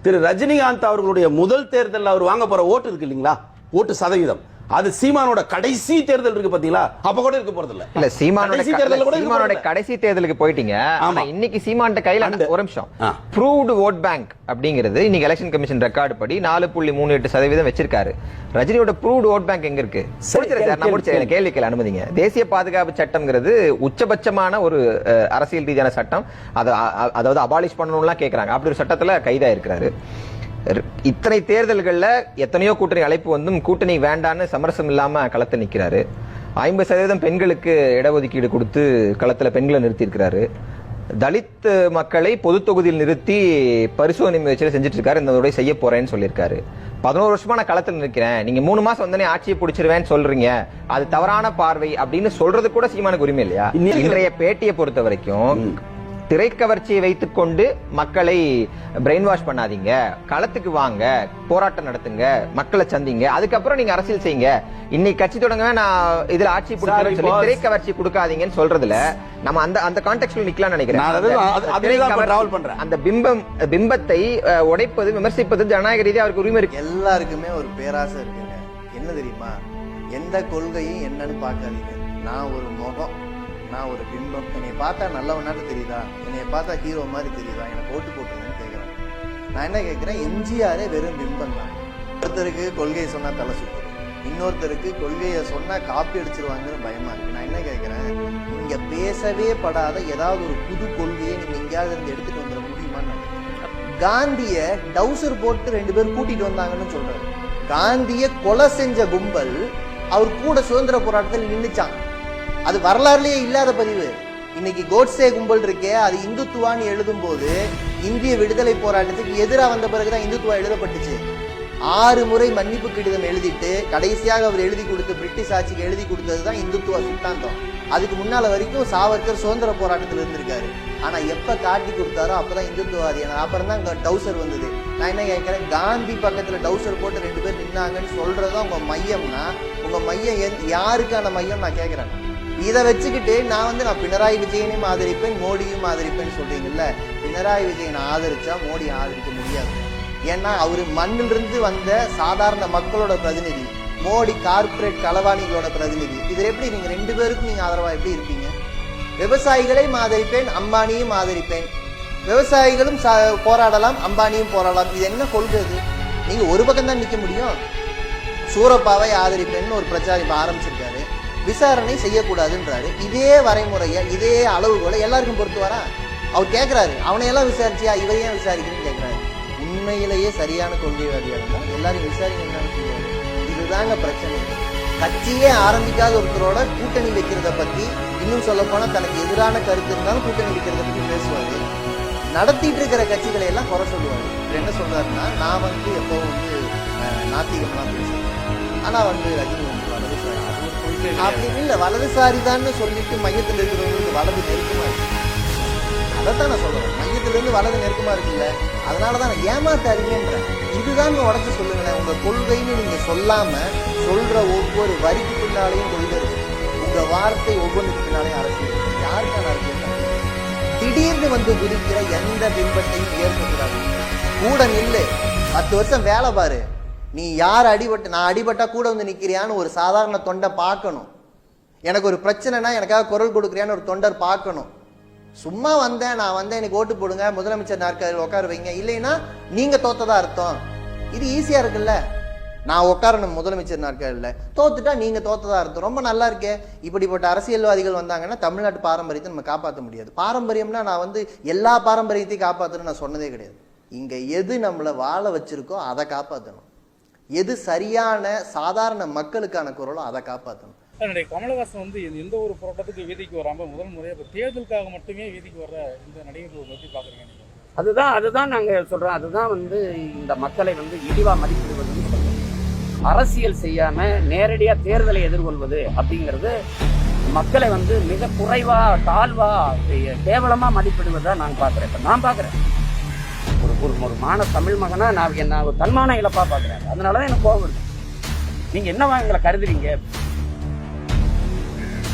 திரு ரஜினிகாந்த் அவர்களுடைய முதல் தேர்தலில் அவர் வாங்க போற ஓட்டு இருக்கு இல்லைங்களா, ஓட்டு சதவீதம், அது சீமானோட கடைசி தேர்தல் இருக்கு பாத்தீங்களா, அப்ப கூட இருக்க போறது இல்ல. இல்ல சீமானோட கடைசி தேர்தலுக்கு போயிட்டீங்க. ஆமா, இன்னைக்கு சீமான்ட்ட கையில ஒரு நிமிஷம் ப்ரூவ்டு ஓட் பேங்க் அப்படிங்கிறது இன்னைக்கு எலெக்ஷன் கமிஷன் ரெக்கார்டு படி 4.38% வச்சிருக்காரு. ரஜினியோட ப்ரூவ்டு ஓட் பேங்க் எங்க இருக்கு? கேள்விக்கு அனுமதிங்க. தேசிய பாதுகாப்பு சட்டம்ங்கிறது உச்சபட்சமான ஒரு அரசியல் ரீதியான சட்டம். அதாவது அபாலிஷ் பண்ணணும்லாம் கேட்கறாங்க. அப்படி ஒரு சட்டத்துல கைதா இருக்கிறாரு. இத்தனை தேர்தல்கள்ல எத்தனையோ கூட்டணி அழைப்பு வந்தும் கூட்டணி வேண்டான்னு சமரசம் இல்லாம களத்தில் நிற்கிறாரு. 50% பெண்களுக்கு இடஒதுக்கீடு கொடுத்து களத்துல பெண்களை நிறுத்தி இருக்கிறாரு. தலித் மக்களை பொது தொகுதியில் நிறுத்தி பரிசோதனை முயற்சியில செஞ்சுட்டு இருக்காரு. இந்த முறை செய்ய போறேன்னு சொல்லியிருக்காரு. 11 வருஷமா நான் களத்தில் நிற்கிறேன், நீங்க 3 மாசம் வந்தனே ஆட்சியை பிடிச்சிருவேன் சொல்றீங்க, அது தவறான பார்வை அப்படின்னு சொல்றது கூட சீமானுக்கு உரிமை இல்லையா? இன்றைய பேட்டியை பொறுத்த வரைக்கும் திரைக்கவர்ச்சியை வைத்துக் கொண்டு மக்களை பிரெயின் வாஷ் பண்ணாதீங்க, களத்துக்கு வாங்க, போராட்டம் நடத்துங்க, மக்களை சந்திங்க, அதுக்கப்புறம் நீங்க அரசியல் செய்யுங்க. இன்னைக்கு கட்சி தொடங்க நான் இதுல ஆட்சி பிடிக்கிறேன்னு சொல்லி திரைக்கவர்ச்சி கொடுக்காதீங்கன்னு சொல்றதுல நம்ம அந்த கான்டெக்ட்ல நிக்கலாம் நினைக்கிறேன். அந்த பிம்பத்தை உடைப்பது, விமர்சிப்பது ஜனநாயக ரீதியா அவருக்கு உரிமை இருக்கு. எல்லாருக்குமே ஒரு பேராசை இருக்குங்க. என்ன தெரியுமா, எந்த கொள்கையும் என்னன்னு பார்க்காதீங்க. நான் ஒரு முகம், நான் ஒரு பிம்பம். என்னை பார்த்தா நல்லவனாட்டு தெரியுதா, என்னை பார்த்தா ஹீரோ மாதிரி தெரியுதா, எனக்கு ஓட்டு போட்டுருங்கன்னு கேட்குறேன். நான் என்ன கேட்குறேன், எம்ஜிஆரே வெறும் பிம்பம் தான். ஒருத்தருக்கு கொள்கையை சொன்னா தலை சுத்துது, இன்னொருத்தருக்கு கொள்கையை சொன்னா காப்பி அடிச்சிருவாங்கன்னு பயமா இருக்கு. நான் என்ன கேட்குறேன், இங்க பேசவே படாத ஏதாவது ஒரு புது கொள்கையை நீங்க எங்கேயாவது இருந்து எடுத்துட்டு வந்துட முடியுமான்னு நினைக்கிறேன். காந்திய டவுசர் போட்டு 2 பேர் கூட்டிட்டு வந்தாங்கன்னு சொல்றாரு. காந்திய கொலை செஞ்ச கும்பல் அவர் கூட சுதந்திர போராட்டத்தில் நின்றுச்சான். அது வரலாறுலயே இல்லாத பதிவு. இன்னைக்கு கோட்ஸே கும்பல் இருக்கே, அது இந்துத்துவான்னு எழுதும் போது இந்திய விடுதலை போராட்டத்துக்கு எதிராக வந்த பிறகுதான் இந்துத்துவா எழுதப்பட்டுச்சு. 6 முறை மன்னிப்பு கடிதம் எழுதிட்டு கடைசியாக அவர் எழுதி கொடுத்து பிரிட்டிஷ் ஆட்சிக்கு எழுதி கொடுத்ததுதான் இந்துத்துவ சித்தாந்தம். அதுக்கு முன்னால வரைக்கும் சாவர்கர் சுதந்திர போராட்டத்தில் இருந்திருக்காரு. ஆனா எப்ப காட்டி கொடுத்தாரோ அப்பதான் இந்துத்துவாதி. அப்புறம் தான் டவுசர் வந்தது. நான் என்ன கேட்கிறேன், காந்தி பக்கத்துல டவுசர் போட்டு 2 பேர் நின்னாங்கன்னு சொல்றதா உங்க மையம்னா, உங்க மையம் யாருக்கான மையம் நான் கேட்கிறேன். இதை வச்சுக்கிட்டு நான் பினராயி விஜயனையும் ஆதரிப்பேன், மோடியும் ஆதரிப்பேன்னு சொல்றீங்கல்ல. பினராயி விஜயனை ஆதரிச்சா மோடி ஆதரிக்க முடியாது. ஏன்னா அவரு மண்ணிலிருந்து வந்த சாதாரண மக்களோட பிரதிநிதி, மோடி கார்பரேட் களவாணிகளோட பிரதிநிதி. இதுல எப்படி நீங்க 2 பேருக்கும் நீங்க ஆதரவா எப்படி இருப்பீங்க? விவசாயிகளையும் ஆதரிப்பேன், அம்பானியும் ஆதரிப்பேன். விவசாயிகளும் போராடலாம், அம்பானியும் போராடலாம். இது என்ன கொள்கை? நீங்க ஒரு பக்கம் தான் நிக்க முடியும். சூரப்பாவை ஆதரிப்பேன்னு ஒரு பிரச்சாரம் இப்ப ஆரம்பிச்சிருக்காரு. விசாரணை செய்யக்கூடாதுன்றாரு. இதே வரைமுறைய, இதே அளவுகோல எல்லாருக்கும் பொறுத்து வரா. அவர் கேட்கிறாரு, அவனையெல்லாம் விசாரிச்சியா, இவரையும் விசாரிக்கணும்னு கேட்கிறாரு. உண்மையிலேயே சரியான கொள்கைவாதியா இருந்தா எல்லாரும் விசாரிக்கணும்னு சொல்லுவாரு. இதுதாங்க பிரச்சனை. கட்சியே ஆரம்பிக்காத ஒருத்தரோட கூட்டணி வைக்கிறத பத்தி, இன்னும் சொல்ல போனா தனக்கு எதிரான கருத்து இருந்தாலும் கூட்டணி வைக்கிறத பத்தி பேசுவாரு. நடத்திட்டு இருக்கிற கட்சிகளை எல்லாம் குறை சொல்லுவாரு. என்ன சொல்றாருன்னா, நான் எப்பவும் நாத்திகம்லாம் பேசுறேன், ஆனா ரஜினி வலதுசாரி அப்படின்னு இல்ல, வலதுசாரிதான்னு சொல்லிட்டு மையத்தில் இருக்கிறவங்களுக்கு வலது நெருக்கமா இருக்கு. அதைத்தான் நான் சொல்றேன், மையத்துல இருந்து வலது நெருக்கமா இருக்குல்ல, அதனாலதான் நான் ஏமாத்தாதீங்கன்றேன். இதுதான் உடச்சு சொல்லுங்களேன். உங்க கொள்கைன்னு நீங்க சொல்லாம சொல்ற ஒவ்வொரு வரிக்கு பின்னாலையும் கொள்கை இருக்கு, உங்க வார்த்தை ஒவ்வொன்றுக்கு பின்னாலையும் அரசியல் இருக்கு. யாருக்கான அரசியல்? திடீர்னு குதிக்கிற எந்த பிம்பத்தையும் ஏற்படுறாங்க. கூட நில்லு, 10 வருஷம் வேலை பாரு. நீ யார் அடிபட்டு, நான் அடிபட்டா கூட நிக்கிறியான்னு ஒரு சாதாரண தொண்டை பார்க்கணும். எனக்கு ஒரு பிரச்சனைனா எனக்காக குரல் கொடுக்குறியான்னு ஒரு தொண்டர் பார்க்கணும். சும்மா நான் எனக்கு ஓட்டு போடுங்க, முதலமைச்சர் நாற்காலியில் உட்கார வைங்க, இல்லைன்னா நீங்க தோத்ததா அர்த்தம். இது ஈஸியா இருக்குல்ல. நான் உட்காரணும் முதலமைச்சர் நாற்காலியில், தோத்துட்டா நீங்க தோத்ததா அர்த்தம். ரொம்ப நல்லா இருக்கே. இப்படிப்பட்ட அரசியல்வாதிகள் வந்தாங்கன்னா தமிழ்நாட்டு பாரம்பரியத்தை நம்ம காப்பாற்ற முடியாது. பாரம்பரியம்னா நான் எல்லா பாரம்பரியத்தையும் காப்பாற்றணும்னு நான் சொன்னதே கிடையாது. இங்க எது நம்மளை வாழ வச்சிருக்கோ அதை காப்பாற்றணும். எது சரியான சாதாரண மக்களுக்கான குரலோ அதை காப்பாற்றணும். கமலஹாசன் எந்த ஒரு போராட்டத்துக்கு வீதிக்கு வராம முதல் முறையாக தேர்தலுக்காக மட்டுமே வீதிக்கு வர்ற இந்த நடிகர்கள் எப்படி பாக்குறீங்க? அதுதான் நாங்க சொல்றோம். அதுதான் இந்த மக்களை இழிவா மதிப்பிடுவதுன்னு சொல்றோம். அரசியல் செய்யாம நேரடியா தேர்தலை எதிர்கொள்வது அப்படிங்கிறது மக்களை மிக குறைவா, தாழ்வா, கேவலமா மதிப்பிடுவதா நான் பாக்குறேன். இப்ப நான் பாக்குறேன், ஒரு தமிழ் மகனா நான் என்ன ஒரு தன்மான இழப்பா பாக்குறேன். அதனாலதான் எனக்கு கோபம் இருக்கு. நீங்க என்னவா எங்களை கருதுறீங்க?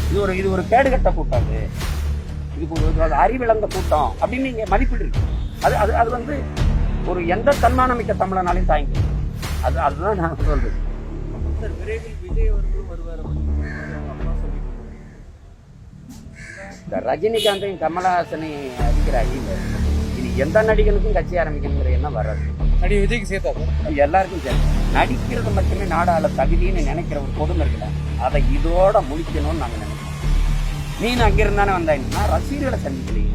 இது ஒரு கேடுகட்ட கூட்டம், இதுக்கு ஒரு அறிவிழந்த கூட்டம் அப்படின்னு நீங்க மதிப்பிடுறீங்க. அது ஒரு எந்த தன்மானமிக்க தமிழனாலையும் தாங்கிக்கணும். அதுதான் நான் சொல்றேன். சார் விரைவில் விஜய் அவர்களும் வருவார் அப்படின்னு அப்பா சொல்லிட்டு இந்த ரஜினிகாந்தையும் கமலஹாசனையும் அடிக்கிறாங்க. இனி எந்த நடிகனுக்கும் கட்சி ஆரம்பிக்கணுங்கிற எண்ணம் வராது. நடிகை விஜய்க்கு சேர்த்தா சார் எல்லாருக்கும் சரி. நடிக்கிறது மட்டுமே நாடாள தகுதின்னு நினைக்கிற ஒரு கொடுமை இருக்குல்ல, அதை இதோட முடிக்கணும்னு நாங்க நினைக்கிறோம். நீ அங்கிருந்தானே வந்தாங்கன்னா ரசிகர்களை சந்திக்கலையே.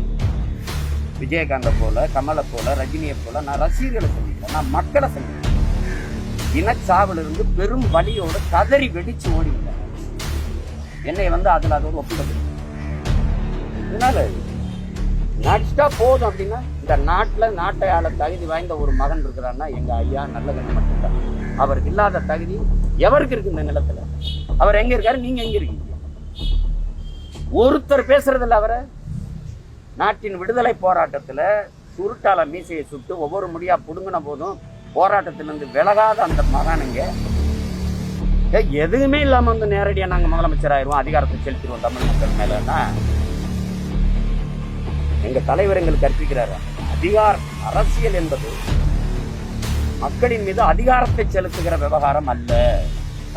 விஜயகாந்த போல, கமலை போல, ரஜினியை போல நான் ரசிகர்களை சந்திக்கிறேன், நான் மக்களை சந்திக்கிறேன். இனச்சாவில இருந்து பெரும் வலியோட கதறி வெடிச்சு ஓடிவிட்டேன். என்னை வந்து அதுல அதோட ஒப்பிட. இதனால நடிச்சா போதும் அப்படின்னா, இந்த நாட்டை ஆள தகுதி வாய்ந்த ஒரு மகன் இருக்கிறான்னா எங்க ஐயா நல்லகண்ண மட்டும்தான். அவருக்கு இல்லாத தகுதி எவருக்கு இருக்கு இந்த நிலத்துல? அவர் எங்க இருக்காரு, நீங்க எங்க இருக்கீங்க? ஒருத்தர் பேசுறதில்ல. அவரை நாட்டின் விடுதலை போராட்டத்துல சுருட்டால மீசையை சுட்டு ஒவ்வொரு முடியா புடுங்கின போதும் போராட்டத்திலிருந்து விலகாத அந்த மகானுங்க எதுவுமே இல்லாம வந்து நேரடியா நாங்க முதலமைச்சர் ஆயிடுவோம், அதிகாரத்தை செலுத்திடுவோம் தமிழ் மக்கள் மேலன்னா எங்க தலைவர் எங்களுக்கு கற்பிக்கிறாரு. அரசியல் என்பது மக்களின் மீது அதிகாரத்தை செலுத்துகிற விவகாரம் அல்ல,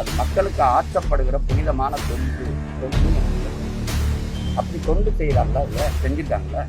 அது மக்களுக்கு ஆற்றப்படுகிற புனிதமான தொண்டு. அப்படி தொண்டு செய்யறாங்களா இல்ல செஞ்சுட்டாங்களா?